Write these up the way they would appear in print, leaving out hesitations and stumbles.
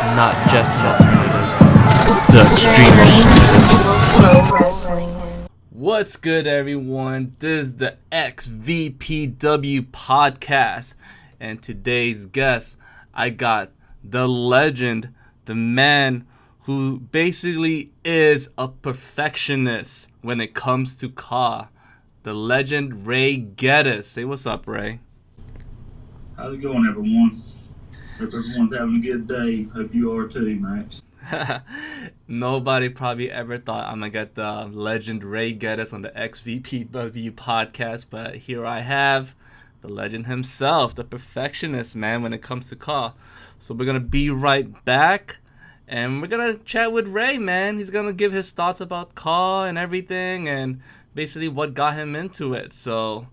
not just an alternative, the extreme alternative. Pro Wrestling. What's good, everyone? This is the XVPW podcast, and today's guest, I got the legend, the man who basically is a perfectionist when it comes to Ka, the legend Ray Geddes. Say what's up, Ray. How's it going, everyone? Hope everyone's having a good day. Hope you are too, Max. Nobody probably ever thought I'm gonna get the legend Ray Geddes on the XVPW podcast, but here I have the legend himself, the perfectionist, man, when it comes to Ka. So we're gonna be right back, and we're gonna chat with Ray, man. He's gonna give his thoughts about Ka and everything, and basically what got him into it. So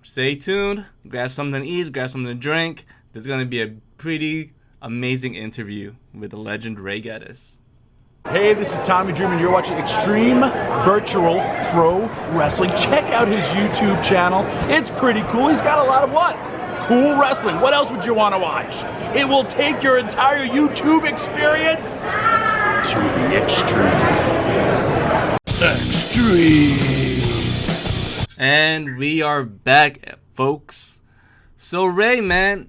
stay tuned, grab something to eat, grab something to drink. There's gonna be a pretty amazing interview with the legend Ray Geddes. Hey, this is Tommy Dream, and you're watching Xtreme Virtual Pro Wrestling. Check out his YouTube channel. It's pretty cool. He's got a lot of what? Cool wrestling. What else would you want to watch? It will take your entire YouTube experience to the extreme. Extreme. And we are back, folks. So Ray, man,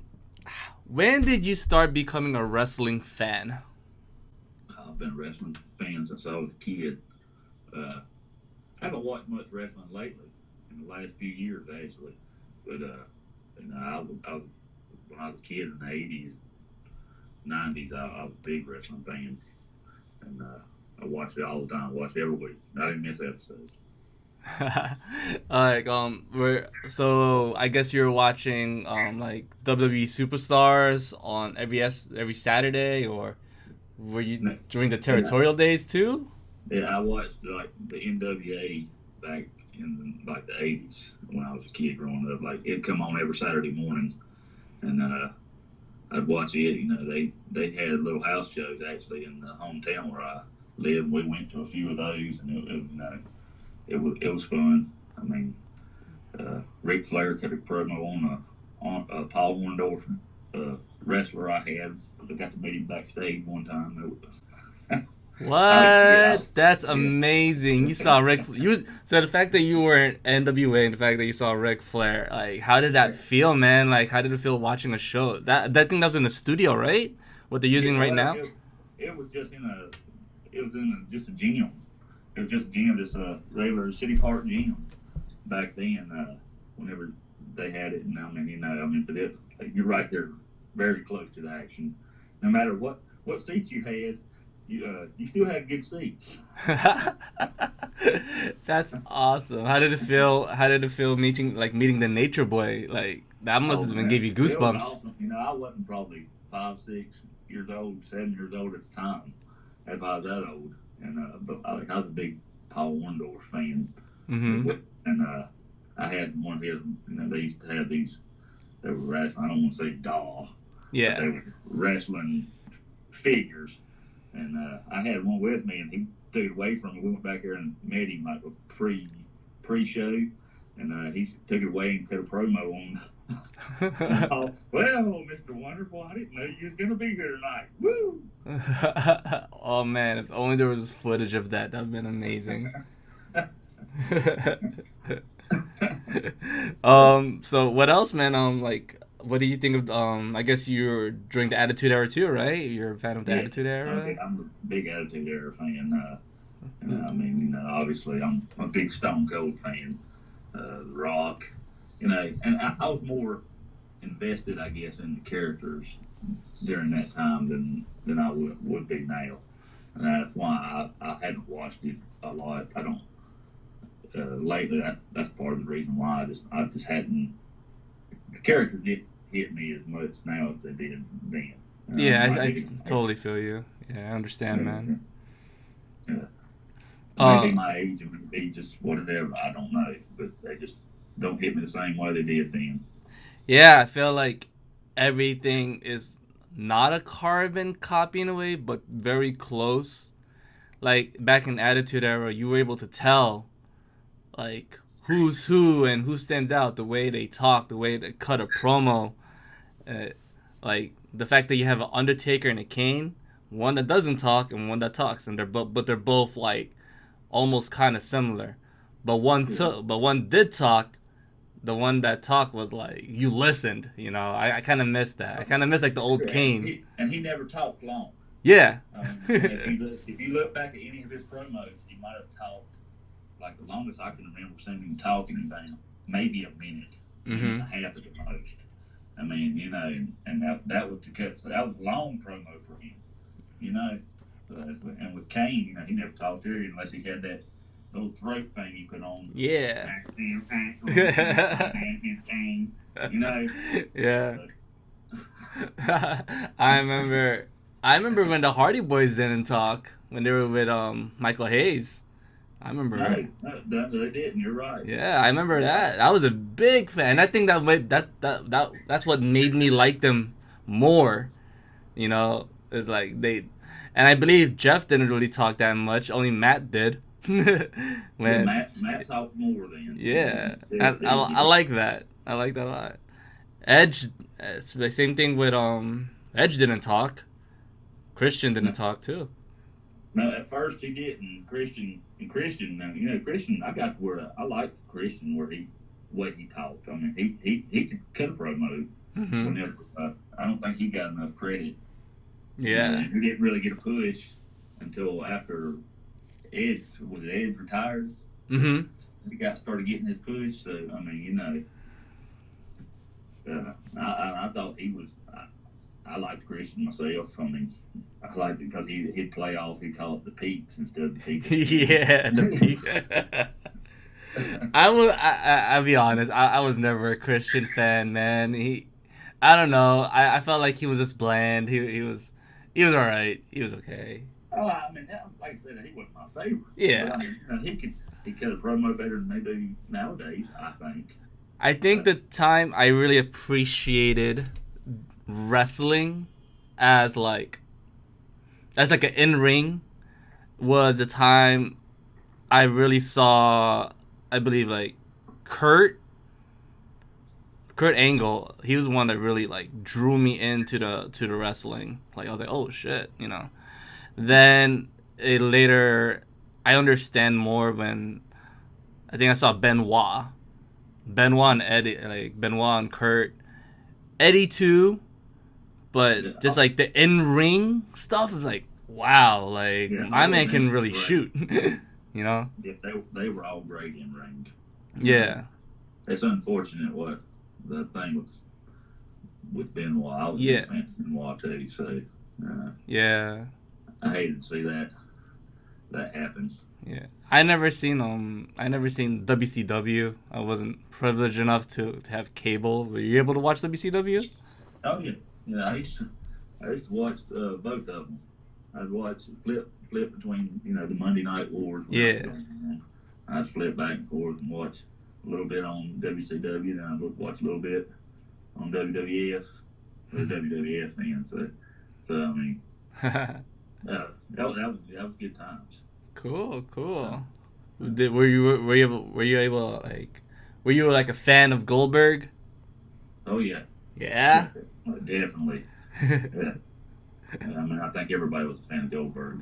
when did you start becoming a wrestling fan? I've been a wrestling fan since I was a kid. I haven't watched much wrestling lately, in the last few years, actually. But, when I was a kid in the 80s, 90s, I was a big wrestling fan. And I watched it all the time. I watched it every week. I didn't miss episodes. So I guess you're watching like WWE Superstars on every Saturday, or were you during the territorial days too? Yeah, I watched like the NWA back in like the 80s when I was a kid growing up. Like it'd come on every Saturday morning, and I'd watch it. You know, they had little house shows actually in the hometown where I lived. We went to a few of those, and it was fun. I mean, Ric Flair cut a promo on Paul Orndorff, wrestler I had. I got to meet him backstage one time. What? That's amazing. You saw Ric. So the fact that you were in NWA and the fact that you saw Ric Flair, like, how did that feel, man? Like, how did it feel watching a show? That thing that was in the studio, right? What they're using right now? It was just just a gym. It was just a gym, just a regular City Park gym back then. Whenever they had it, and but you're right there, very close to the action. No matter what seats you had, you still had good seats. That's awesome. How did it feel? How did it feel meeting the Nature Boy? Like that must have been give you goosebumps. Awesome. I wasn't probably 5, 6 years old, 7 years old at the time, if I was that old. But I was a big Paul Orndorff fan. Mm-hmm. And I had one of his. They used to have these. They were wrestling. I don't want to say doll. Yeah. But they were wrestling figures, and I had one with me, and he took it away from me. We went back there and met him like a pre-show, and he took it away and cut a promo on. Well, Mr. Wonderful, I didn't know you was gonna be here tonight. Woo! Oh man, if only there was footage of that. That'd been amazing. So what else, man? What do you think of? I guess you're during the Attitude Era too, right? You're a fan of the Attitude Era. I'm a big Attitude Era fan. Obviously, I'm a big Stone Cold fan. The Rock, and I was more invested, I guess, in the characters during that time than I would be now, and that's why I hadn't watched it a lot. I don't lately. That's part of the reason why I just hadn't. The characters didn't hit me as much now as they did then. Yeah, I totally feel you. Yeah, I understand, man. Yeah. Maybe my age and maybe just whatever, I don't know, but they just don't hit me the same way they did then. Yeah, I feel like everything is not a carbon copy in a way, but very close. Like back in Attitude Era, you were able to tell, like, who's who and who stands out, the way they talk, the way they cut a promo. Like the fact that you have an Undertaker and a Kane, one that doesn't talk and one that talks, and they're both like almost kind of similar, but one did talk. The one that talked was like you listened. I kind of missed that. I kind of missed like the old Kane. And he never talked long. Yeah. If you look back at any of his promos, he might have talked like the longest I can remember seeing him talking about maybe a minute, and a half at the most. I mean, and that was so that was a long promo for him, and with Kane, he never talked to her unless he had that little throat thing he put on. Yeah. Kane, Yeah. I remember when the Hardy Boys didn't talk when they were with Michael Hayes. I remember. No, they didn't. You're right. Yeah, I remember that. I was a big fan. I think that's what made me like them more. It's like and I believe Jeff didn't really talk that much. Only Matt did. Matt talked more then. Yeah, I like that. I like that a lot. Edge, it's the same thing with Edge didn't talk. Christian didn't talk too. No, at first he didn't. Christian, Christian, I got to where I liked Christian way he talked. I mean, he could cut a promo. Whenever, I don't think he got enough credit. Yeah. He didn't really get a push until after Edge retired. He started getting his push. So I mean, I thought he was. I liked Christian myself. I mean, I liked it because he'd play off. He'd call it the peaks instead of the peaks. Yeah, the peaks. I'll be honest. I was never a Christian fan, man. I don't know. I felt like he was just bland. He was all right. He was okay. Oh, I mean, like I said, he wasn't my favorite. Yeah. But, I mean, he cut a promo better than they do nowadays, I think. I think the time I really appreciated wrestling as like an in-ring was the time I really saw, I believe, like Kurt Angle. He was the one that really like drew me into the wrestling. Like I was like, oh shit, Then later I understand more when I think I saw Benoit and Eddie, like Benoit and Kurt, Eddie too, but just like the in-ring stuff is like, wow, like my man can really shoot. Yeah, they were all great in ring. Yeah. It's unfortunate what the thing with Benoit. I was a big fan of Benoit too, so yeah. I hated to see that happen. Yeah. I never seen WCW. I wasn't privileged enough to have cable. Were you able to watch WCW? Oh yeah. Yeah, I used to watch both of them. I'd watch flip between the Monday Night Wars. Yeah. I'd flip back and forth and watch a little bit on WCW, then I'd watch a little bit on WWF. Or WWF then. So I mean, that was good times. Cool. Were you able were you like a fan of Goldberg? Oh yeah. Yeah. Definitely. Yeah. I mean, I think everybody was a fan of Goldberg.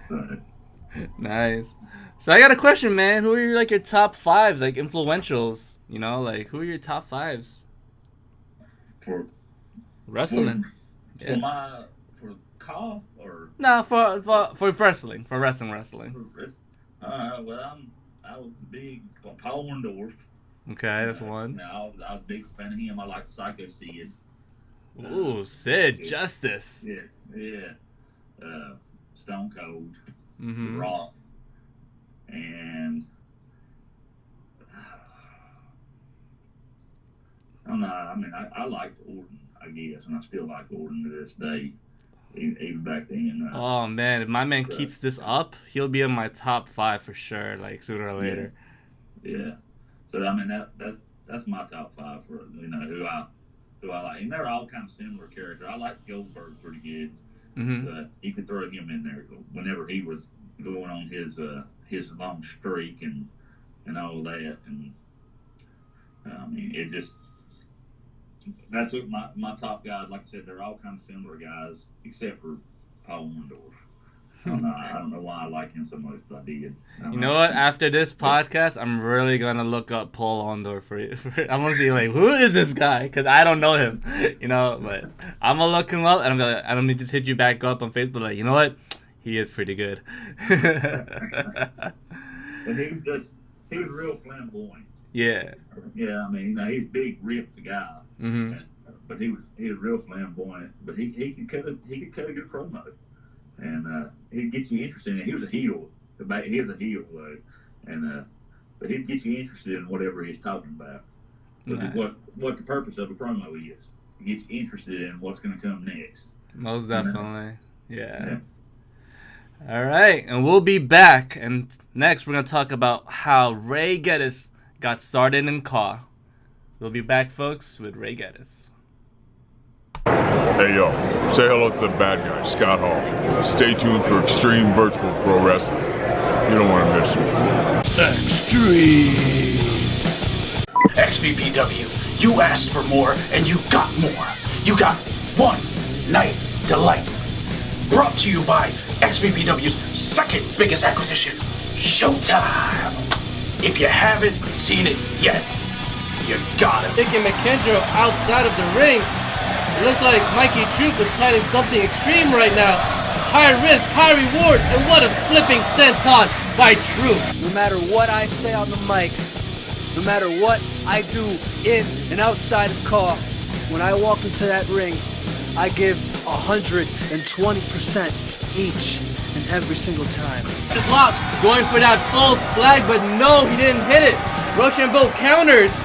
But, nice. So I got a question, man. Who are your your top fives, like influentials? Who are your top fives for wrestling? For call or no for wrestling, for wrestling. Well, I was a big Paul Orndorff. Okay, that's one. I was a big fan of him. I like Psycho Sid. Ooh, Sid Justice. Yeah. Stone Cold. Mm-hmm. Rock. And I don't know. I mean, I liked Orton, I guess, and I still like Orton to this day, even back then. Oh man, if my man keeps this up, he'll be in my top 5 for sure. Like sooner or later. Yeah. So I mean, that's my top 5 for who I like, and they're all kind of similar characters. I like Goldberg pretty good, but you could throw him in there whenever he was going on his long streak and all that, and I mean it just that's what my top guys. Like I said, they're all kind of similar guys, except for Paul Orndorff. I don't know why I like him so much, but I did. You know what? After this podcast, I'm really gonna look up Paul Ondor for you. I'm gonna see like, who is this guy? Because I don't know him, you know. But I'm gonna look him up, and I'm gonna just hit you back up on Facebook. Like, you know what? He is pretty good. And he was real flamboyant. Yeah. Yeah, I mean, he's big, ripped guy. Mm-hmm. But he was real flamboyant. But he could cut a good promo. And he'd get you interested in it. He was a heel. He was a heel, though. And but he'd get you interested in whatever he's talking about. Nice. What the purpose of a promo is. It gets you interested in what's going to come next. Most definitely. Yeah. All right. And we'll be back. And next, we're going to talk about how Ray Geddes got started in Caw. We'll be back, folks, with Ray Geddes. Hey yo, say hello to the bad guy, Scott Hall. Stay tuned for Xtreme Virtual Pro Wrestling. You don't want to miss it. Xtreme. XVPW, you asked for more and you got more. You got One Night Delight. Brought to you by XVPW's second biggest acquisition, Showtime. If you haven't seen it yet, you gotta. Taking McKendro outside of the ring. It looks like Mikey Truth is planning something extreme right now. High risk, high reward, and what a flipping senton by Truth. No matter what I say on the mic, no matter what I do in and outside of Caw, when I walk into that ring, I give 120% each and every single time. His lock, going for that false flag, but no, he didn't hit it. Rochambeau counters.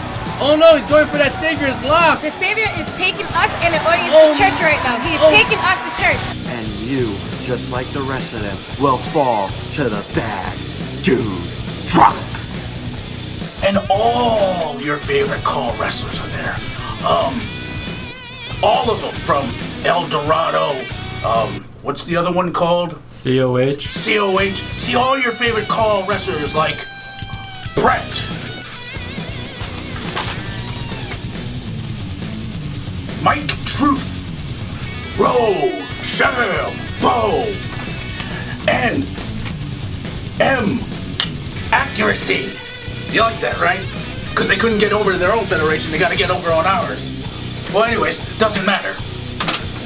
Oh no, he's going for that Savior's lock. The Savior is taking us and the audience to church right now. He is taking us to church. And you, just like the rest of them, will fall to the bad dude drop. And all your favorite Caw wrestlers are there. All of them from El Dorado. What's the other one called? COH. See all your favorite Caw wrestlers like Brett, Mike Truth, Rochambeau, and M Accuracy. You like that, right? Because they couldn't get over in their own federation, they got to get over on ours. Well, anyways, doesn't matter.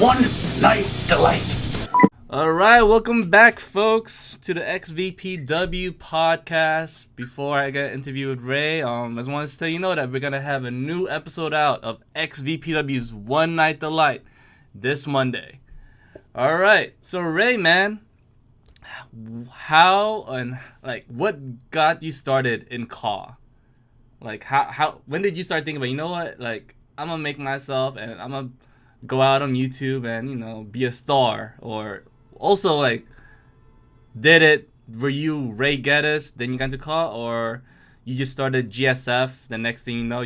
One Night Delight. All right, welcome back, folks, to the XVPW podcast. Before I get interviewed with Ray, I just wanted to let you know that we're gonna have a new episode out of XVPW's One Night Delight this Monday. All right, so Ray, man, how and like what got you started in Caw? Like how when did you start thinking about, you know what, like I'm gonna make myself and I'm gonna go out on YouTube and, you know, be a star? Or also, like, were you Ray Geddes, then you got into Caw, or you just started GSF, the next thing you know,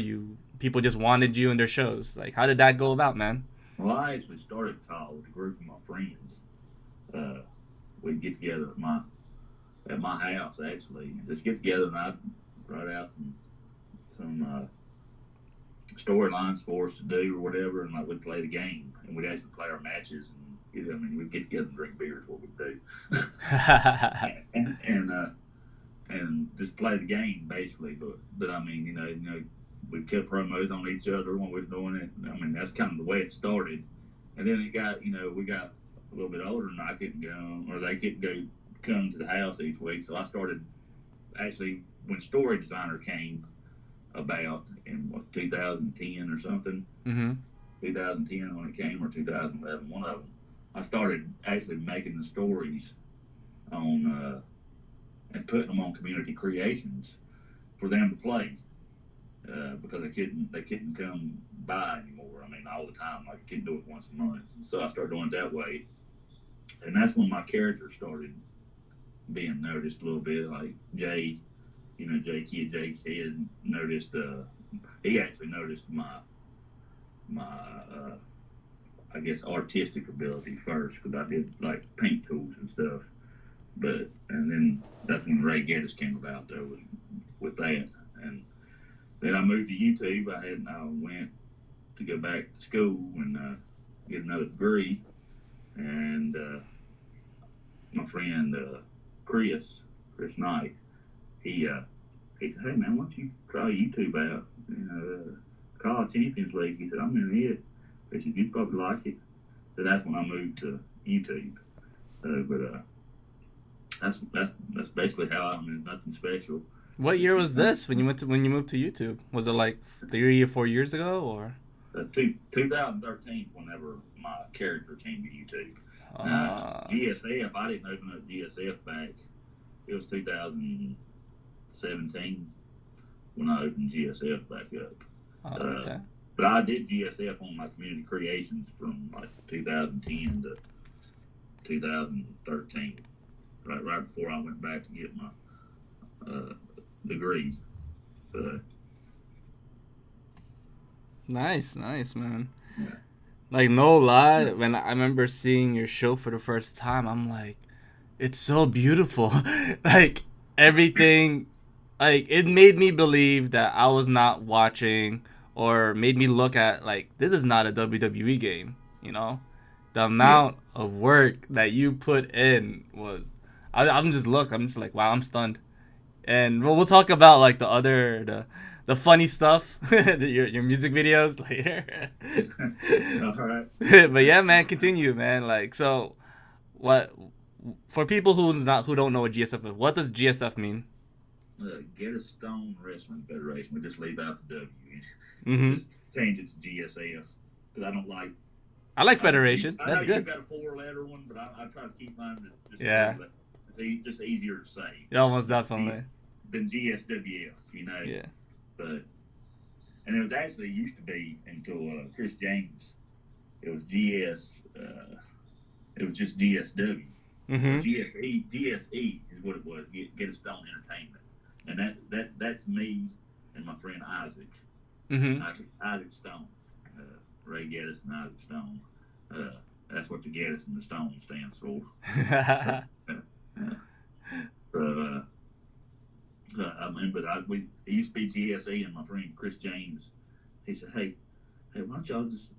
people just wanted you in their shows? Like, how did that go about, man? Well, I actually started Caw with a group of my friends. We'd get together at my house, actually, and just get together, and I'd write out some storylines for us to do or whatever, and like we'd play the game, and we'd actually play our matches, and we'd get together and drink beer is what we'd do, and just play the game basically. But I mean, you know, we cut promos on each other when we was doing it. I mean, that's kind of the way it started, and then it got, you know, we got a little bit older, and I couldn't go, or they couldn't come to the house each week, so I started actually when Story Designer came about in 2010 or something. 2010 when it came, or 2011, one of them. I started actually making the stories on and putting them on Community Creations for them to play, because they couldn't come by anymore. I mean, all the time, like I couldn't do it once a month. So I started doing it that way, and that's when my character started being noticed a little bit. Like Jay Kidd noticed. He actually noticed my I guess artistic ability first, because I did like paint tools and stuff. And then that's when Ray Geddes came about, though, with that. And then I moved to YouTube. I went to go back to school and get another degree. And my friend Chris Knight, he said, "Hey man, why don't you try YouTube out? College Champions League." He said, "I'm in it." He said, "You'd probably like it." So that's when I moved to YouTube. But that's basically how I mean, nothing special. What year was this when you moved to YouTube? Was it like 3 or 4 years ago, or? 2013, whenever my character came to YouTube. GSF, I didn't open up GSF back. It was 2017 when I opened GSF back up. Okay. But I did GSF on my community creations from like 2010 to 2013, right before I went back to get my degree. Nice, man. Yeah. Like, no lie, when I remember seeing your show for the first time, I'm like, it's so beautiful. Like, everything, like, it made me believe that I was not watching, or made me look at, like, this is not a WWE game, you know? The amount of work that you put in was, I'm just like, wow, I'm stunned. And we'll talk about, like, the funny stuff, your music videos later. All right. But yeah, man, continue, man. Like, so, what for people who don't know what GSF is, what does GSF mean? Geddes Stone Wrestling Federation. We just leave out the W. Mm-hmm. Just change it to GSF because I don't like. I like Federation. That's good. You've got a 4-letter one, but I try to keep mine just it's just easier to say. Yeah, almost definitely. Than GSWF, you know. Yeah. But and it was actually used to be until Chris James. It was GS. It was just GSW. Mm-hmm. GSE is what it was. Geddes Stone Entertainment, and that's me and my friend Isaac. Mm-hmm. Isaac Stone, Ray Geddes and Isaac Stone. That's what the Geddes and the Stone stands for. It used to be GSE, and my friend Chris James, he said, hey, why don't y'all just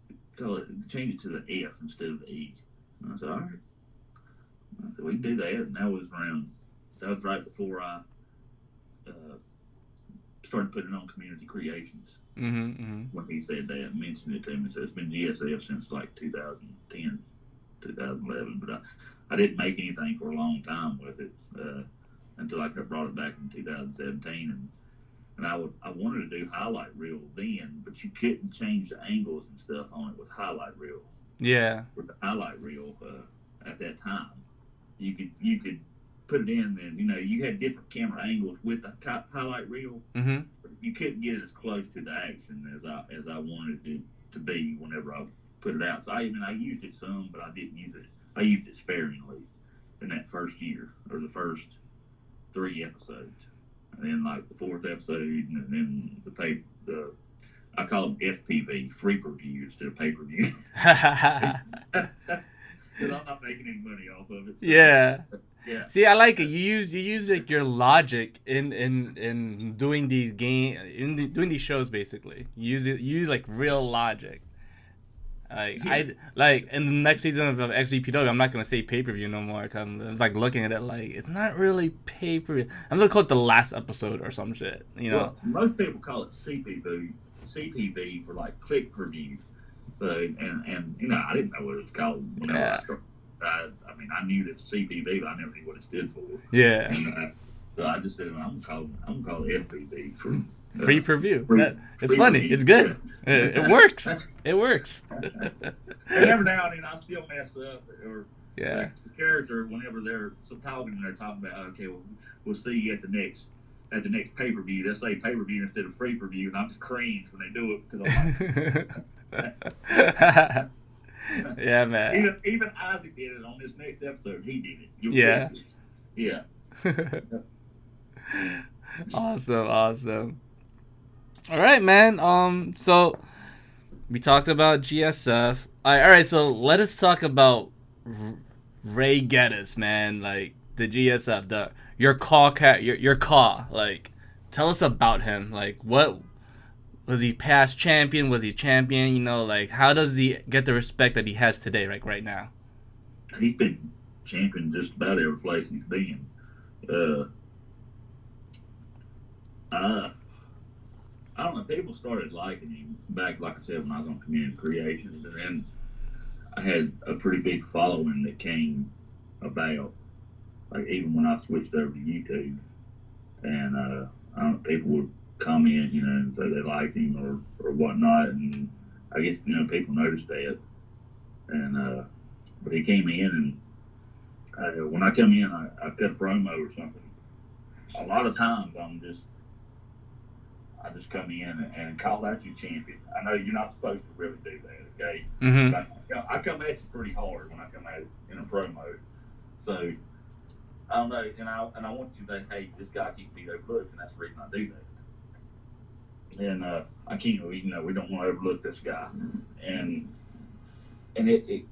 change it to the F instead of the E? And I said, all right. I said, we can do that. And that was right before I started putting on community creations. Mm-hmm. When he said that, mentioned it to me. So it's been GSF since like 2010, 2011. But I didn't make anything for a long time with it until I brought it back in 2017. And I wanted to do highlight reel then, but you couldn't change the angles and stuff on it with highlight reel. Yeah. With the highlight reel at that time, you could put it in, and you had different camera angles with the highlight reel. Mm-hmm. You couldn't get it as close to the action as I wanted it to be whenever I put it out. So I used it some, but I didn't use it. I used it sparingly in that first year or the first 3 episodes, and then like the 4th episode, and then I call them FPV, free per view instead of pay per view. Because I'm not making any money off of it. So. Yeah. Yeah. See, I like it. You use like your logic in doing these doing these shows. Basically, you use like real logic. Like in the next season of XVPW, I'm not gonna say pay-per-view no more. Cause I was like looking at it like it's not really pay-per-view. I'm gonna call it the last episode or some shit. Well, most people call it CPV for like click per view. So and I didn't know what it was called. Yeah. I knew that CPV, but I never knew what it stood for. Yeah. And, so I just said, I'm gonna call it FPV for free per view. It's free funny. review. It's good. It works. It works. And every now and then I still mess up, or yeah. The character whenever they're talking and they're talking about, okay, well, we'll see you at the next pay per view. They'll say pay per view instead of free per view, and I just cringe when they do it because I'm like. Yeah, man. Even Isaac did it on this next episode. He did it. Yeah. Awesome. All right, man. So we talked about GSF. All right. So let us talk about Ray Geddes, man. Like the GSF, your call. Like, tell us about him. Like, what Was he past champion? Was he champion? You know, like, how does he get the respect that he has today, like right now? He's been champion just about every place he's been. I don't know. People started liking him back, like I said, when I was on Community Creations, and then I had a pretty big following that came about. Like even when I switched over to YouTube, and I don't know, people would comment, you know, and say they liked him or whatnot, and I guess people noticed that, and but he came in, and when I come in, I cut a promo or something. A lot of times I just come in and call out your champion. I know you're not supposed to really do that, okay? Mm-hmm. But I come at you pretty hard when I come at it in a promo. So I don't know, and I want you to say, hey, this guy keeps me overlooked, and that's the reason I do that. And I can't, we don't want to overlook this guy, and it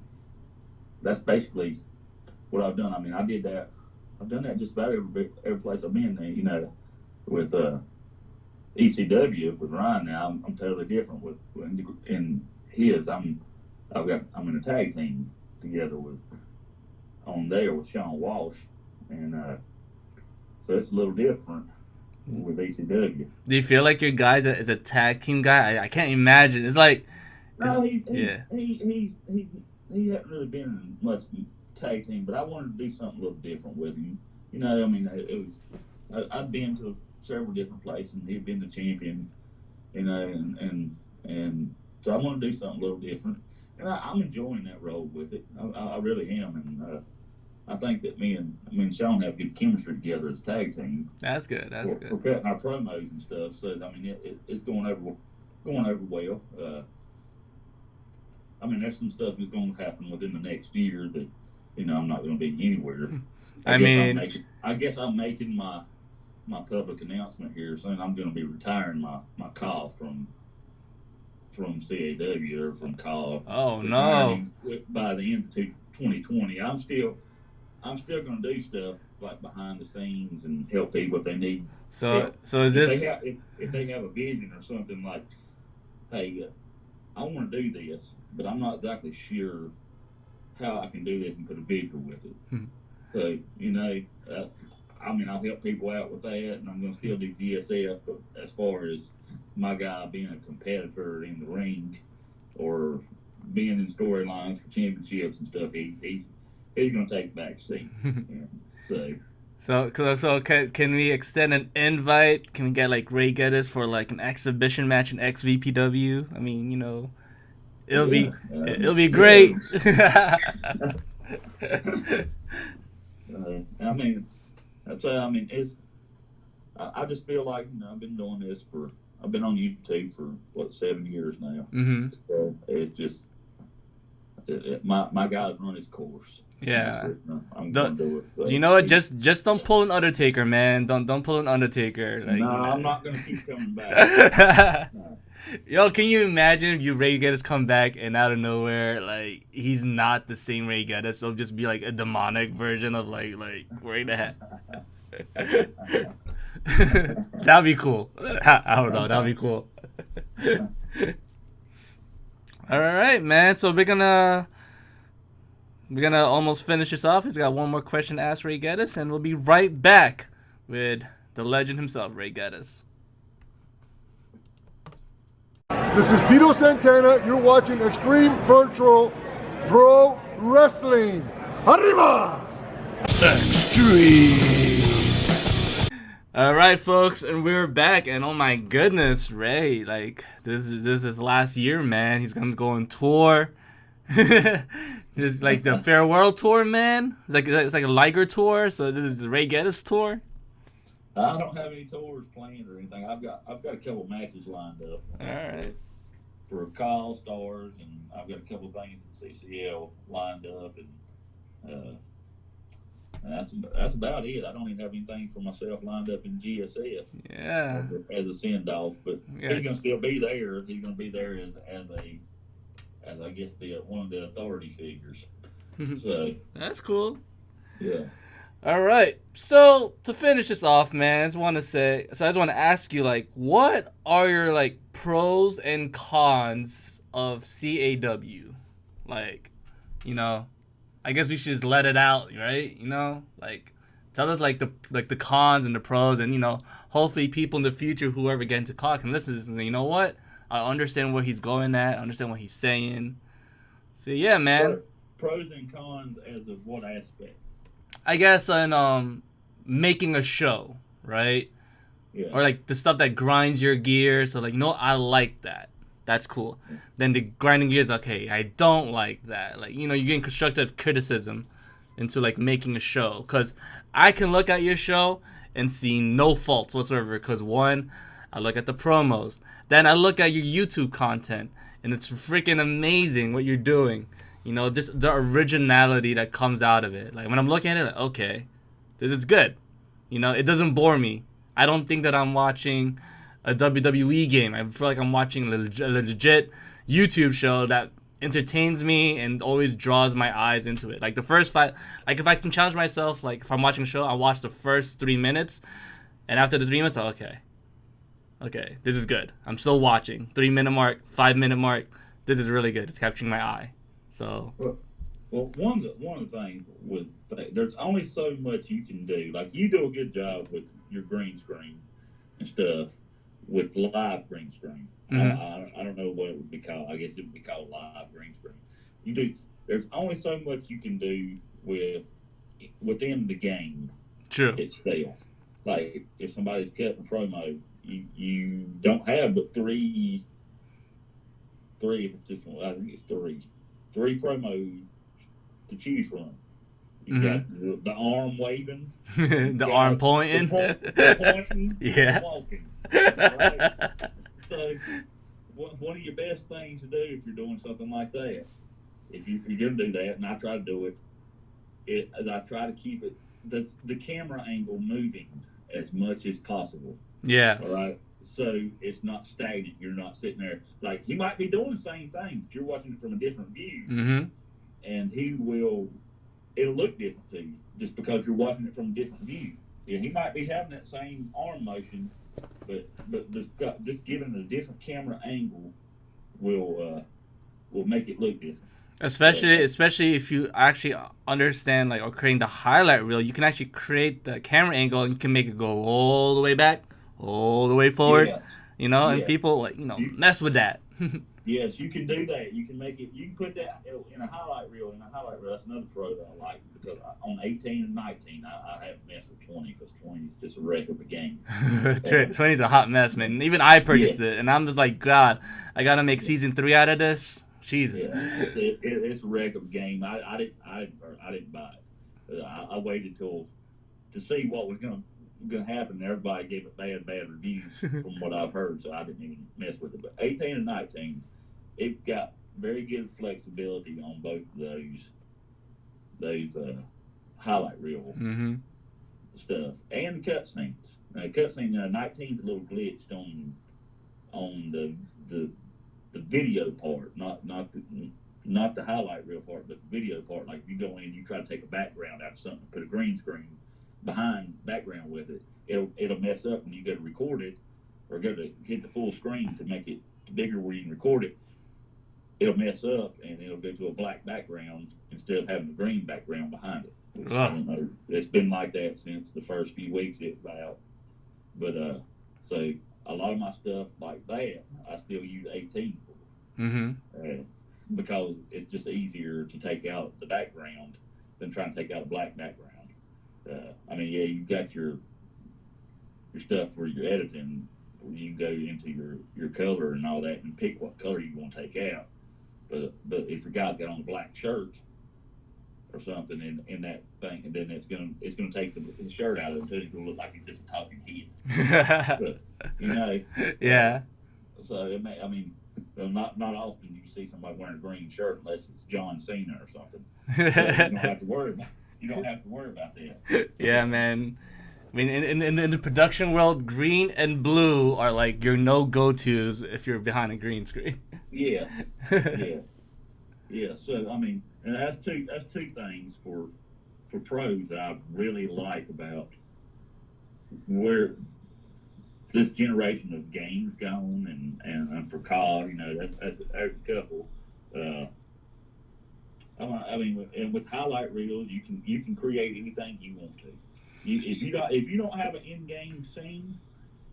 that's basically what I've done. I mean, I did that. I've done that just about every place I've been. With ECW with Ryan now, I'm totally different with in his. I'm in a tag team together with Sean Walsh, and so it's a little different with ECW. Do you feel like your guy is a tag team guy? I can't imagine. It's like, no, he hasn't really been in much tag team, but I wanted to do something a little different with him. You know, I mean, I'd been to several different places, and he'd been the champion, you know, and so I want to do something a little different, and I'm enjoying that role with it. I really am, and I think that me and Sean have good chemistry together as a tag team. That's good. That's good. For cutting our promos and stuff. So I mean, it's going over well. I mean, there's some stuff that's going to happen within the next year that I'm not going to be anywhere. I guess I'm making my public announcement here soon. I'm going to be retiring my call from CAW or from call. Oh no! By the end of 2020, I'm still going to do stuff like behind the scenes and help people if they need. So is this? If they have a vision or something like, hey, I want to do this, but I'm not exactly sure how I can do this and put a visual with it. So I mean, I'll help people out with that, and I'm going to still do GSF. But as far as my guy being a competitor in the ring or being in storylines for championships and stuff, he's going to take a back seat. So can we extend an invite? Can we get like Ray Geddes for like an exhibition match in XVPW? I mean, it'll be great. I mean, I just feel like I've been doing this I've been on YouTube for 7 years now. Mm-hmm. So it's just my guys run his course. Yeah. I'm gonna do it. So. You know what? Just don't pull an Undertaker, man. Don't pull an Undertaker. Like, no, I'm not gonna keep coming back. No. Yo, can you imagine if Ray Geddes come back and out of nowhere, like he's not the same Ray Geddes? It'll just be like a demonic version of like Ray the Hat. That'd be cool. I don't know. That'd be cool. All right, man. So we're gonna almost finish this off. He's got one more question to ask Ray Geddes, and we'll be right back with the legend himself, Ray Geddes. This is Tito Santana. You're watching Extreme Virtual Pro Wrestling. Arriba! Extreme. All right, folks, and we're back. And oh my goodness, Ray, like this is his last year, man. He's gonna go on tour. It's like the farewell tour, man. It's like a Liger tour. So this is the Ray Geddes tour. I don't have any tours planned or anything. I've got a couple matches lined up. All right. For Kyle Stars, and I've got a couple things in CCL lined up, and that's about it. I don't even have anything for myself lined up in GSF. Yeah. As a send off, but he's gonna still be there. He's gonna be there as I guess one of the authority figures. So that's cool. Yeah. All right. So to finish this off, man, I just want to ask you, like, what are your like pros and cons of CAW? Like, you know, I guess we should just let it out, right? Like, tell us like the cons and the pros, and hopefully people in the future, whoever get into CAW, can listen to this and say, you know what? I understand where he's going at. I understand what he's saying. So yeah, man. Pros and cons as of what aspect? I guess on making a show, right? Yeah. Or like the stuff that grinds your gears. So like, I like that. That's cool. Then the grinding gears, okay, I don't like that. Like, you're getting constructive criticism into like making a show. Because I can look at your show and see no faults whatsoever. Because one, I look at the promos. Then I look at your YouTube content. And it's freaking amazing what you're doing. Just the originality that comes out of it. Like when I'm looking at it, like, okay, this is good. It doesn't bore me. I don't think that I'm watching a WWE game. I feel like I'm watching a legit YouTube show that entertains me and always draws my eyes into it. Like the first five, like if I can challenge myself, like if I'm watching a show, I'll watch the first 3 minutes, and after the 3 minutes, okay, this is good. I'm still watching. 3 minute mark, 5 minute mark. This is really good. It's capturing my eye. So. Well, one of the things there's only so much you can do. Like you do a good job with your green screen and stuff with live green screen. I don't know what it would be called. I guess it would be called live green screen. You do. There's only so much you can do within the game. True. Itself. Like if somebody's cutting promo, you don't have but three. If it's just one, I think it's three promos to choose from. You got the arm waving, the arm pointing, pointing, yeah, walking. Right? So, one of your best things to do if you're doing something like that, if you're going to do that, and I try to do it, I try to keep it the camera angle moving as much as possible. Yes. All right. So it's not stagnant. You're not sitting there like he might be doing the same thing, but you're watching it from a different view, and it'll look different to you just because you're watching it from a different view. Yeah, he might be having that same arm motion, but just giving it a different camera angle will make it look different. Especially if you actually understand like or creating the highlight reel, you can actually create the camera angle and you can make it go all the way back, all the way forward. Yeah. And people like mess with that. Yes, you can do that. You can make it. You can put that in a highlight reel. That's another pro that I like because on 18 and 19, I haven't messed with 20 because 20 is just a wreck of a game. 20 is a hot mess, man. Even I purchased it, and I'm just like, God, I gotta make season 3 out of this. Jesus. Yeah, it's a wreck of a game. I didn't buy it. I waited to see what was going to happen. Everybody gave it bad reviews from what I've heard, so I didn't even mess with it. But 18 and 19, it's got very good flexibility on both of those highlight reel stuff and the cutscenes. Cutscene 19's a little glitched on the video part, not the highlight reel part, but the video part. Like if you go in, you try to take a background out of something, put a green screen behind background with it, it'll mess up when you go to record it or go to hit the full screen to make it bigger where you can record it. It'll mess up and it'll go to a black background instead of having a green background behind it. I don't know. It's been like that since the first few weeks it was out. But so a lot of my stuff like that, I still use 18 for. Because it's just easier to take out the background than trying to take out a black background. You got your stuff where you're editing, where you go into your color and all that and pick what color you want to take out. But if your guy's got on a black shirt or something in that thing, and then it's gonna take the shirt out of it until it's gonna look like he's just a talking head. But, yeah. So not often you see somebody wearing a green shirt unless it's John Cena or something. So you don't have to worry about that. Yeah, man. I mean, in the production world, green and blue are like your no-go-tos if you're behind a green screen. Yeah. So and that's two things for for pros that I really like about where this generation of games gone, and for COD, there's a couple. I mean, and with highlight reels, you can create anything you want to. If you don't have an in-game scene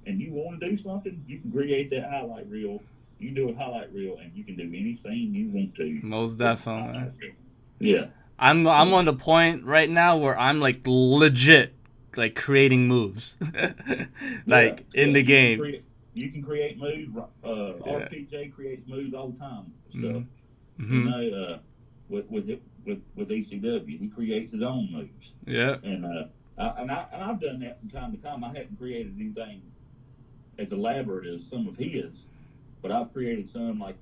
and you want to do something, you can create that highlight reel. You do a highlight reel, and you can do anything you want to. Most definitely. Yeah. I'm on the point right now where I'm like legit like creating moves, like in the game. You can create moves. RPJ creates moves all the time. Stuff. Mm-hmm. With ECW, he creates his own moves. Yeah. And I've done that from time to time. I haven't created anything as elaborate as some of his, but I've created some like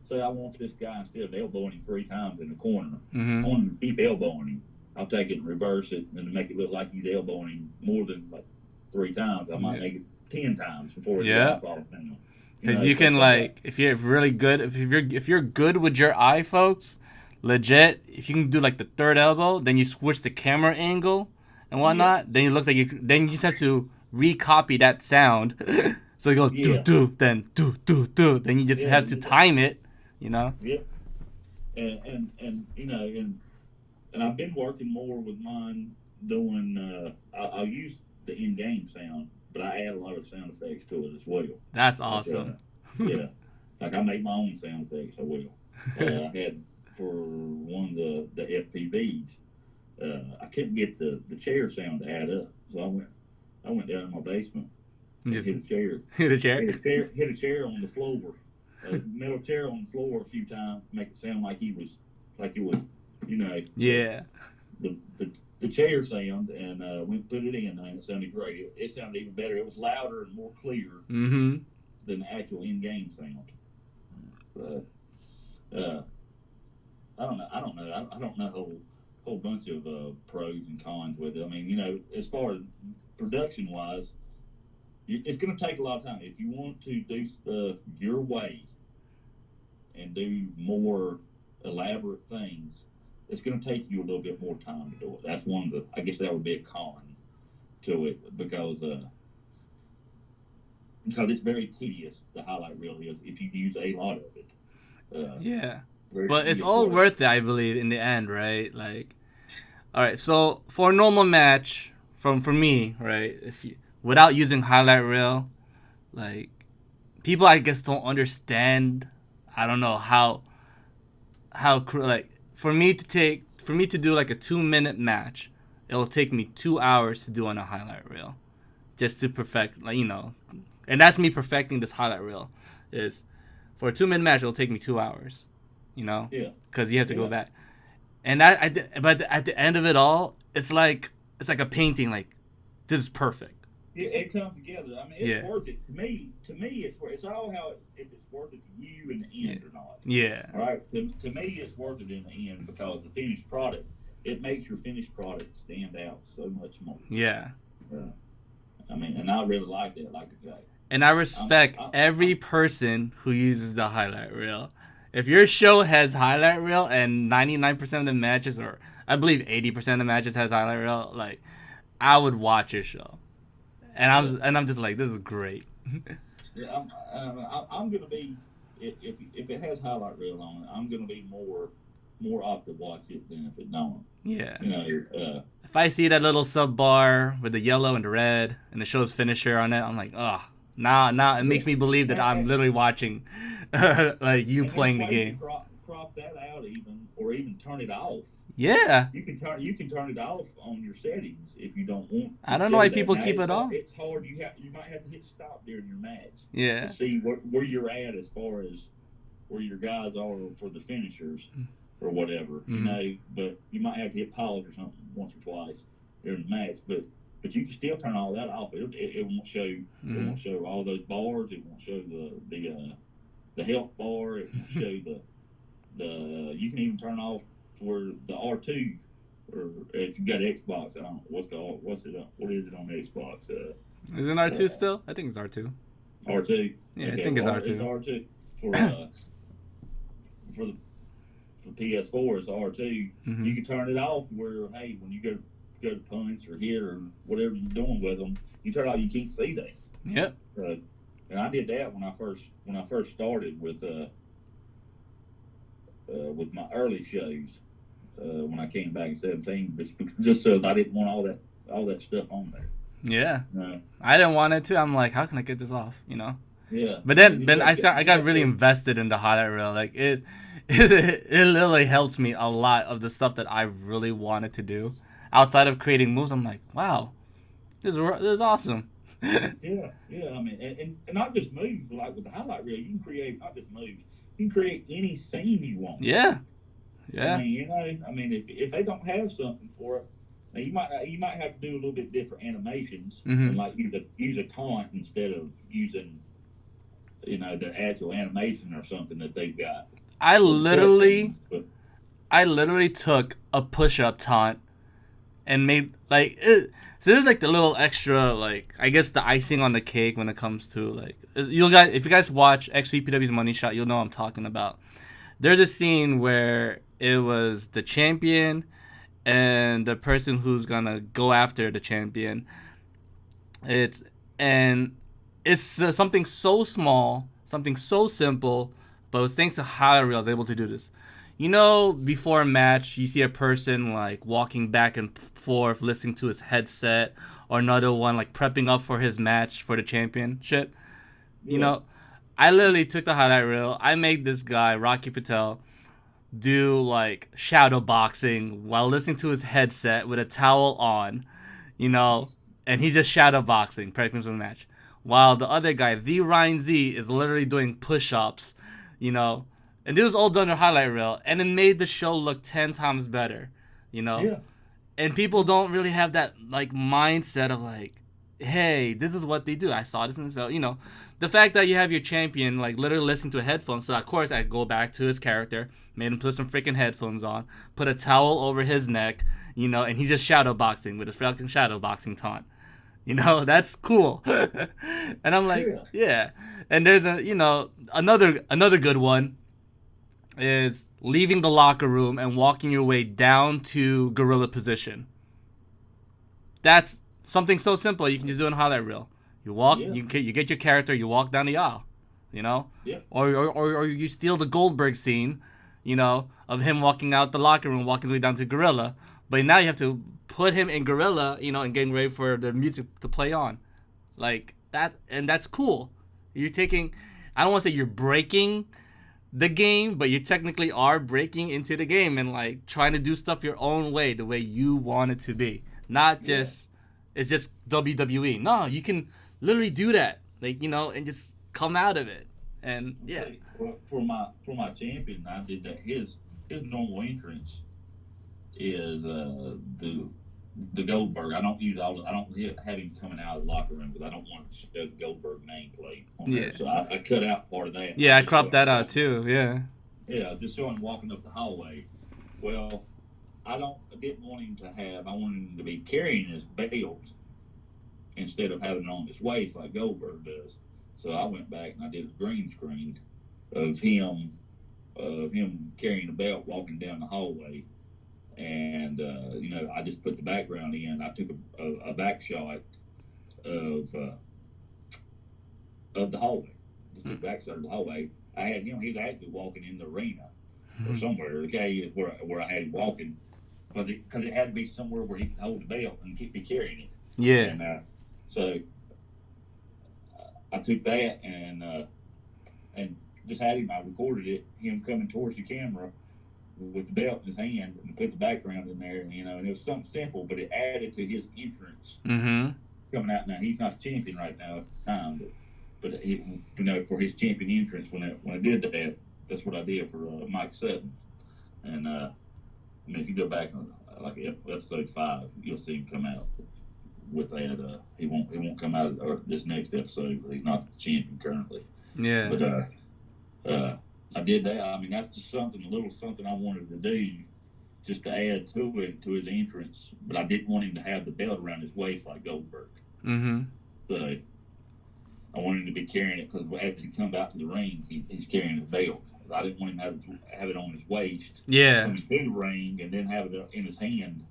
say I want this guy, instead of elbowing him 3 times in the corner, I want him to keep elbowing him. I'll take it and reverse it and make it look like he's elbowing him more than like 3 times. I might make it 10 times before his eye falls down. Because you can like, if you're really good, if you're good with your eye, folks, legit, if you can do like the 3rd elbow, then you switch the camera angle and whatnot, then it looks like then you just have to recopy that sound. So it goes do, then do. Then you just have to time it, Yeah. And I've been working more with mine doing. I'll use the in-game sound, but I add a lot of sound effects to it as well. That's awesome. Yeah, like I make my own sound effects. I will. I had for one of the FPVs. I couldn't get the chair sound to add up, so I went down in my basement. Hit a chair. Hit a chair? Hit a chair on the floor. A metal chair on the floor a few times to make it sound like it was, Yeah. The chair sound, and went put it in, and it sounded great. It sounded even better. It was louder and more clear than the actual in-game sound. But I don't know. I don't know a whole bunch of pros and cons with it. I mean, as far as production-wise, it's going to take a lot of time. If you want to do stuff your way and do more elaborate things, it's going to take you a little bit more time to do it. That's one of the, I guess that would be a con to it, because it's very tedious, the highlight reel is, if you use a lot of it. But it's all worth it, I believe, in the end, right? Like, all right, so for a normal match, for me, right, without using highlight reel, like, people, I guess, don't understand. I don't know how like, for me to do like a 2-minute match, it'll take me 2 hours to do on a highlight reel, just to perfect, like, and that's me perfecting this highlight reel. Is for a 2-minute match, it'll take me 2 hours, because you have to go back. And but at the end of it all, it's like a painting. Like, this is perfect. It comes together. I mean, it's worth it to me. To me, it's worth. It's all how if it's worth it to you in the end or not. Yeah. All right. To me, it's worth it in the end, because the finished product, it makes your finished product stand out so much more. Yeah. I mean, and I really like that. Like the guy. And I respect every person who uses the highlight reel. If your show has highlight reel and 99% of the matches, or I believe 80% of the matches has highlight reel, like, I would watch your show. And I'm just like, this is great. Yeah, I'm gonna be, if it has highlight reel on it, I'm gonna be more opt to watch it than if it don't. Yeah. If I see that little sub bar with the yellow and the red and it shows finisher on it, I'm like, oh, now it makes me believe that I'm literally watching, like, you playing the game. Crop that out or even turn it off. Yeah. You can turn it off on your settings if you don't want. I don't know why people keep it on. It's hard. You might have to hit stop during your match. Yeah. To see where you're at as far as where your guys are for the finishers or whatever. But you might have to hit pause or something once or twice during the match. But you can still turn all that off. It won't show. It won't show all those bars. It won't show the health bar. It won't show the. You can even turn off where the R2, or if you got Xbox, I don't know what is it on Xbox? Is it R2 still? I think it's R2. R2. Yeah, okay, I think it's R2. It's R2 for PS4 is R2. Mhm. You can turn it off where, hey, when you go to punch or hit or whatever you're doing with them, you turn it off. You can't see that. Yep. And I did that when I first started with my early shows. When I came back in 17, just so I didn't want all that stuff on there. Yeah. No. I didn't want it to. I'm like, how can I get this off? You know. Yeah. But then I got really invested in the highlight reel. Like it literally helps me a lot of the stuff that I really wanted to do outside of creating moves. I'm like, wow, this is awesome. Yeah. I mean, and not just moves, but like with the highlight reel, you can create not just moves. You can create any scene you want. Yeah. I mean, if they don't have something for it, now you might have to do a little bit different animations, and like use a taunt instead of using, the actual animation or something that they've got. I literally took a push-up taunt and made like it. So this is like the little extra, like, I guess the icing on the cake when it comes to, like, if you guys watch XVPW's Money Shot, you'll know what I'm talking about. There's a scene where it was the champion and the person who's gonna go after the champion. It's something so small, something so simple, but thanks to highlight reel, I was able to do this. Before a match, you see a person like walking back and forth, listening to his headset, or another one like prepping up for his match for the championship. I literally took the highlight reel. I made this guy, Rocky Patel, do like shadow boxing while listening to his headset with a towel on, and he's just shadow boxing, prepping for the match. While the other guy, the Ryan Z, is literally doing push-ups, and it was all done on highlight reel, and it made the show look 10 times better, Yeah. And people don't really have that like mindset of like, hey, this is what they do. I saw this, and so the fact that you have your champion like literally listening to a headphone. So of course I go back to his character, made him put some freaking headphones on, put a towel over his neck, and he's just shadow boxing with a freaking shadow boxing taunt. That's cool. And I'm like, yeah. And there's another good one is leaving the locker room and walking your way down to gorilla position. That's something so simple you can just do in highlight reel. You walk, you get your character, you walk down the aisle, Yeah. or you steal the Goldberg scene, of him walking out the locker room, walking his way down to gorilla. But now you have to put him in gorilla, and getting ready for the music to play on, like that, and that's cool. You're taking, I don't want to say you're breaking the game, but you technically are breaking into the game and like trying to do stuff your own way, the way you want it to be. Not just it's just WWE. No, you can literally do that, like and just come out of it. And yeah. Well, for my champion, I did that. His normal entrance is the Goldberg. I don't have him coming out of the locker room because I don't want to show the Goldberg nameplate on there. So I cut out part of that. Yeah, I cropped that out too. Yeah. Yeah, just so I'm walking up the hallway. Well, I didn't want him to have. I wanted him to be carrying his belt instead of having it on his waist like Goldberg does. So I went back and I did a green screen of him carrying the belt walking down the hallway. And I just put the background in. I took a back shot of the hallway. Just the back side of the hallway. I had him. He's actually walking in the arena or somewhere. Okay, where I had him walking, because it had to be somewhere where he could hold the belt and be carrying it. Yeah. And so I took that and just had him. I recorded it. Him coming towards the camera with the belt in his hand and put the background in there, and it was something simple, but it added to his entrance coming out. Now he's not the champion right now at the time, but he, for his champion entrance when I did that, that's what I did for Mike Sutton. And if you go back like episode 5, you'll see him come out with that. He won't come out of this next episode because he's not the champion currently. Yeah. But I did that. I mean, that's just a little something I wanted to do, just to add to it, to his entrance. But I didn't want him to have the belt around his waist like Goldberg. So I wanted him to be carrying it because as he comes out to the ring, he's carrying his belt I didn't want him to have it on his waist. Yeah. Coming through the ring and then have it in his hand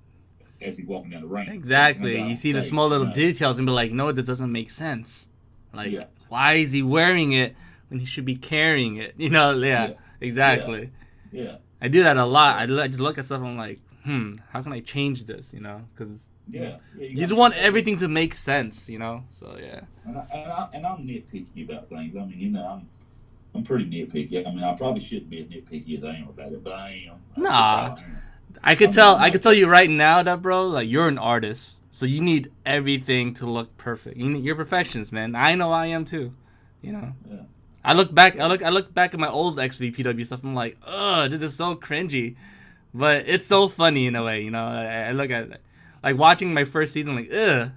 as he's walking down the ring. Exactly. You see the small little details and be like, no, this doesn't make sense. Like, why is he wearing it when he should be carrying it? You know, exactly. Yeah. I do that a lot. I just look at stuff and I'm like, how can I change this, you know? Because you just want everything to make sense, you know? So, yeah. And I'm nitpicky about things. I mean, you know, I'm pretty nitpicky. I mean, I probably shouldn't be as nitpicky as I am about it, but I am. Nah. I could tell you right now that, bro, like, you're an artist. So you need everything to look perfect. You're perfectionist, man. I know I am too. You know. Yeah. I look back at my old XVPW stuff. I'm like, ugh, this is so cringy, but it's so funny in a way. You know. I look at it, like watching my first season, like, ugh,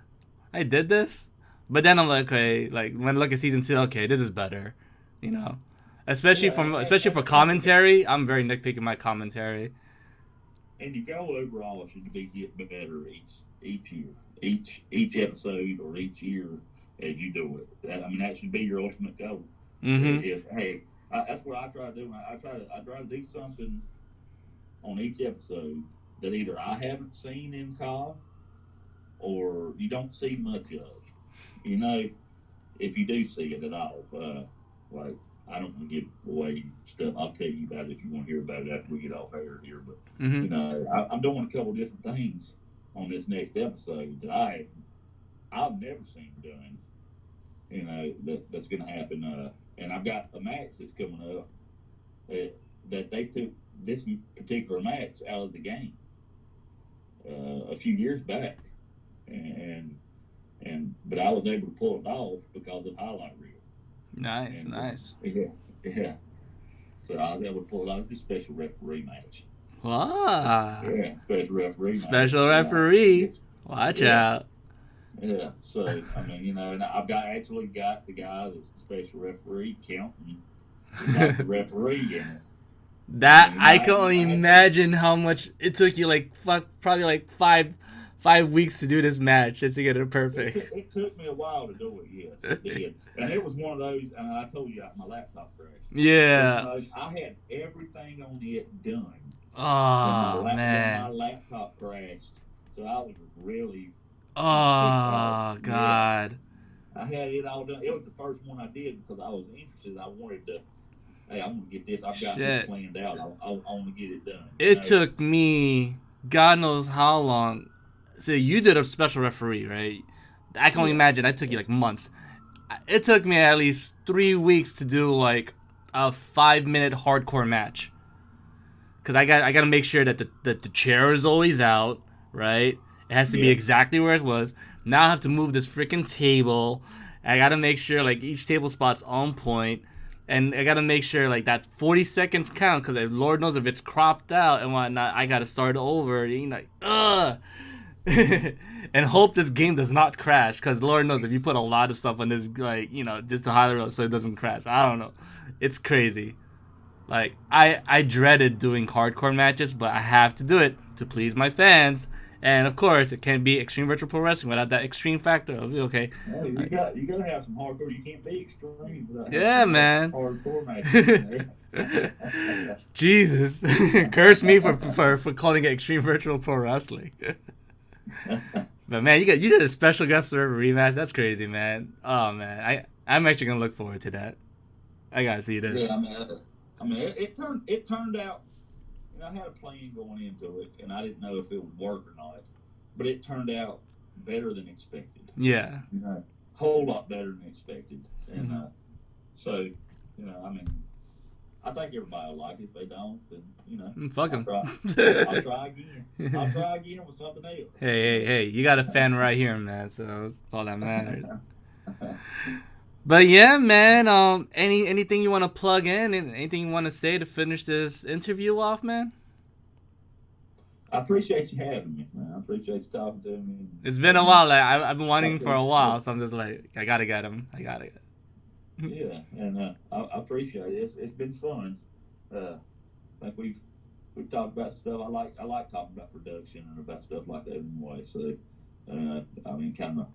I did this. But then I'm like, okay, like when I look at season 2, okay, this is better. You know. Especially for commentary, I'm very nitpicky my commentary. And your goal overall should be getting better each year, each episode or each year as you do it. That should be your ultimate goal. That's what I try to do. I try to do something on each episode that either I haven't seen in COD or you don't see much of. You know, if you do see it at all, like I don't want to give away stuff. I'll tell you about it if you want to hear about it after we get off air here. But you know, I'm doing a couple different things on this next episode that I've never seen done. You know, that's going to happen. And I've got a match that's coming up that they took this particular match out of the game a few years back, but I was able to pull it off because of highlight reel. Nice. Yeah. So I was able to pull it off. This special referee match. Wow. Yeah, special referee. Special referee. Watch out. Yeah. So I mean, you know, and I've actually got the guy that's the special referee counting the referee in it. That I can only imagine how much it took you. Like probably like five weeks to do this match just to get it perfect. It took me a while to do it, yes, it did. And it was one of those, and I told you my laptop crashed. Yeah. I had everything on it done. Oh, man. My laptop crashed, so I was really... Oh, God. I had it all done. It was the first one I did because I was interested. I wanted to... Hey, I'm going to get this. I've got this planned out. I want to get it done. It took me God knows how long. So you did a special referee, right? I can only imagine. That took you like months. It took me at least 3 weeks to do like a 5-minute hardcore match. Cause I got to make sure that the chair is always out, right? It has to be exactly where it was. Now I have to move this freaking table. I got to make sure like each table spot's on point. And I got to make sure like that 40 seconds count, because Lord knows if it's cropped out and whatnot, I got to start over. You know, like, ugh. And hope this game does not crash, because Lord knows if you put a lot of stuff on this, like, you know, just to highlight it so it doesn't crash. I don't know. It's crazy. Like, I dreaded doing hardcore matches, but I have to do it to please my fans. And of course, it can't be Extreme Virtual Pro Wrestling without that extreme factor of okay. Well, you gotta have some hardcore. You can't be extreme without man. Hardcore matches. Jesus, curse me for calling it Extreme Virtual Pro Wrestling. But man, you did a special guest server rematch. That's crazy, man. Oh man, I'm actually gonna look forward to that. I gotta see this. Yeah, I mean, it turned out. I had a plan going into it, and I didn't know if it would work or not, but it turned out better than expected. Yeah. You know, a whole lot better than expected. And so, you know, I mean, I think everybody will like it. If they don't, then, you know. Fuck them. I'll try again. I'll try again with something else. Hey, you got a fan right here, man, so that's all that matters. But yeah, man, anything you want to plug in? Anything you want to say to finish this interview off, man? I appreciate you having me, man. I appreciate you talking to me. It's been a while. Like, I've been wanting for a while, so I'm just like, I gotta get him. Yeah, and I appreciate it. It's been fun. I think we've talked about stuff. I like talking about production and about stuff like that anyway. So, I mean, kind of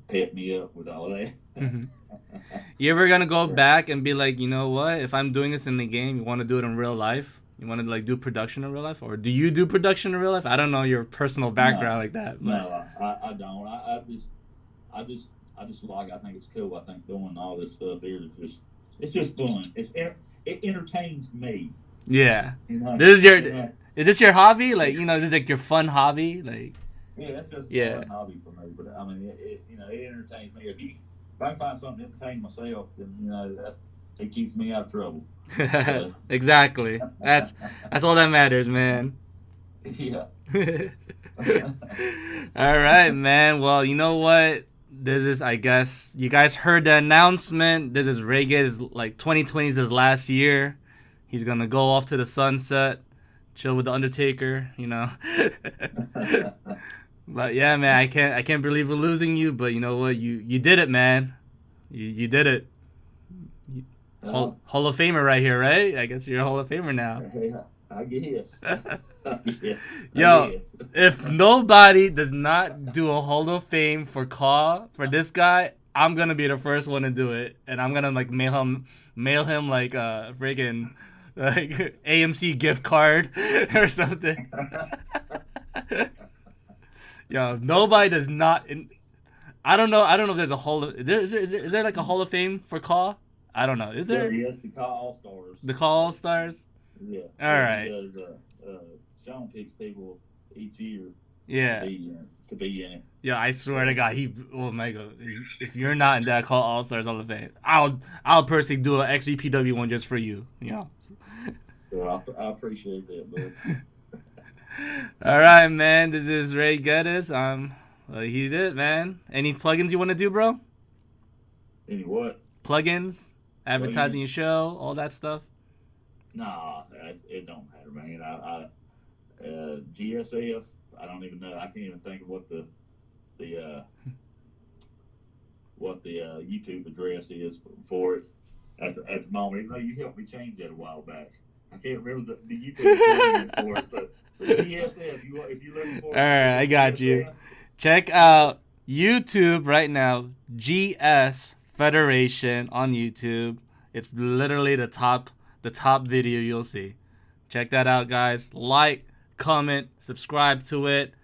pep me up with all that. Mm-hmm. You ever gonna go back and be like, you know what? If I'm doing this in the game, you want to do it in real life? You want to like do production in real life, or do you do production in real life? I don't know your personal background like that. But. No, I don't. I just like. I think it's cool. I think doing all this stuff here is it's just fun. It entertains me. Yeah. You know? This is your. Yeah. Is this your hobby? Like, you know, this is like your fun hobby, like. Yeah, that's just a fun hobby for me. But I mean, it entertains me. If I can find something to entertain myself, then it keeps me out of trouble. Exactly. That's all that matters, man. Yeah. All right, man. Well, you know what? This is, I guess, you guys heard the announcement. This is Ray Geddes, like 2020 is his last year. He's gonna go off to the sunset, chill with the Undertaker, you know. But yeah, man, I can't believe we're losing you. But you know what? You did it, man. You did it. Hall of Famer right here, right? I guess you're a Hall of Famer now. I guess. Yo, if nobody does not do a Hall of Fame for this guy, I'm gonna be the first one to do it, and I'm gonna like mail him like a friggin' like AMC gift card or something. Yo, if nobody does not. I don't know if there's a Hall of. Is there like a Hall of Fame for Caw? I don't know. Is there? Yes, the Caw All Stars. The Caw All Stars. Yeah. All right. Sean picks people each year. Yeah. To be in it. Yeah, I swear to God, oh my God, if you're not in that Caw All Stars Hall of Fame, I'll personally do an XVPW one just for you. You know. Well, I appreciate that, bud. All right, man. This is Ray Geddes. He's it, man. Any plugins you want to do, bro? Any what? Plugins, advertising your show, all that stuff. Nah, it don't matter, man. GSF. I don't even know. I can't even think of what the YouTube address is for it at the moment. Even though you helped me change that a while back, I can't remember the YouTube address for it, but. GSF, if you looking for. All right, I got you. Check out YouTube right now. GS Federation on YouTube. It's literally the top video you'll see. Check that out, guys. Like, comment, subscribe to it.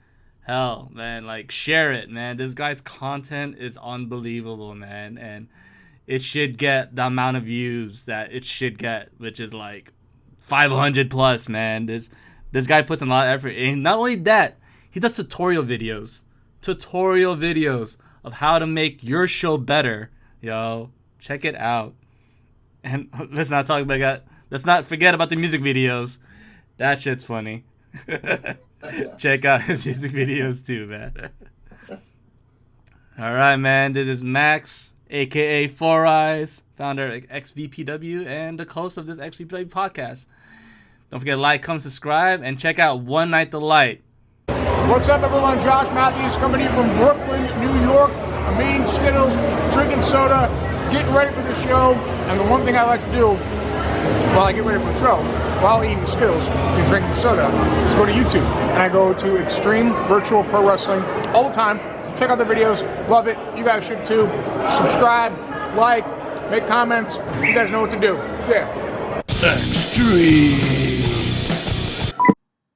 Hell, man, like share it, man. This guy's content is unbelievable, man, and it should get the amount of views that it should get, which is like 500 plus, man. This guy puts in a lot of effort. And not only that, he does tutorial videos of how to make your show better. Yo, check it out. And let's not talk about that. Let's not forget about the music videos. That shit's funny. Check out his music videos too, man. All right, man. This is Max, a.k.a. Four Eyes, founder of XVPW and the host of this XVPW podcast. Don't forget to like, comment, subscribe, and check out One Night the Light. What's up, everyone? Josh Matthews coming to you from Brooklyn, New York. I'm eating Skittles, drinking soda, getting ready for the show. And the one thing I like to do while I get ready for the show, while eating Skittles and drinking soda, is go to YouTube. And I go to Xtreme Virtual Pro Wrestling all the time. Check out the videos. Love it. You guys should too. Subscribe, like, make comments. You guys know what to do. Share. Xtreme.